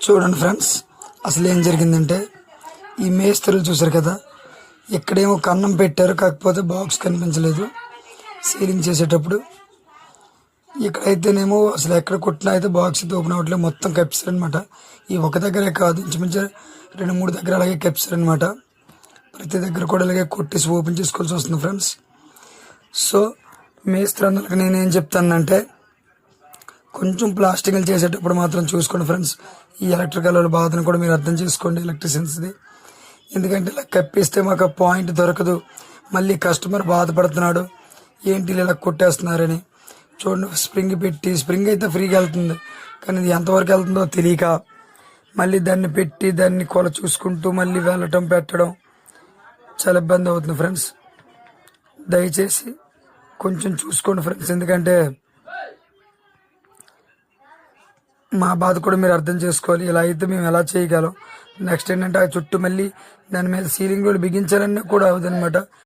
చూడండి ఫ్రెండ్స్, అసలు ఏం జరిగిందంటే ఈ మేస్త్రులు చూసారు కదా, ఇక్కడేమో కన్నం పెట్టారు, కాకపోతే బాక్స్ కనిపించలేదు సీలింగ్ చేసేటప్పుడు. ఇక్కడైతేనేమో అసలు ఎక్కడ కొట్టినా అయితే బాక్స్ ఓపెన్ అవ్వట్లేదు, మొత్తం కప్పారు అనమాట. ఈ ఒక దగ్గరే కాదు, ఇంచుమించు 2-3 దగ్గర అలాగే కప్పారు అనమాట. ప్రతి దగ్గర కూడా అలాగే కొట్టేసి ఓపెన్ చేసుకోవాల్సి వస్తుంది ఫ్రెండ్స్. సో మేస్త్రి అందరికి నేనేం చెప్తానంటే, కొంచెం ప్లాస్టింగ్లు చేసేటప్పుడు మాత్రం చూసుకోండి ఫ్రెండ్స్. ఈ ఎలక్ట్రికల్ బాధను కూడా మీరు అర్థం చేసుకోండి, ఎలక్ట్రిషియన్స్ది. ఎందుకంటే ఇలా కప్పిస్తే మాకు ఆ పాయింట్ దొరకదు, మళ్ళీ కస్టమర్ బాధపడుతున్నాడు ఏంటి ఇలా కొట్టేస్తున్నారని. చూడండి, స్ప్రింగ్ పెట్టి, స్ప్రింగ్ అయితే ఫ్రీగా వెళ్తుంది, కానీ ఇది ఎంతవరకు వెళ్తుందో తెలియక మళ్ళీ దాన్ని పెట్టి దాన్ని కొల చూసుకుంటూ మళ్ళీ వెళ్ళటం పెట్టడం చాలా ఇబ్బంది అవుతుంది ఫ్రెండ్స్. దయచేసి కొంచెం చూసుకోండి ఫ్రెండ్స్, ఎందుకంటే మా బాధ కూడా మీరు అర్థం చేసుకోవాలి. ఇలా అయితే మేము ఎలా చేయగలం. నెక్స్ట్ ఏంటంటే ఆ చుట్టూ మళ్ళీ దాని మీద సీలింగ్ కూడా బిగించాలన్నా కూడా అవదనమాట.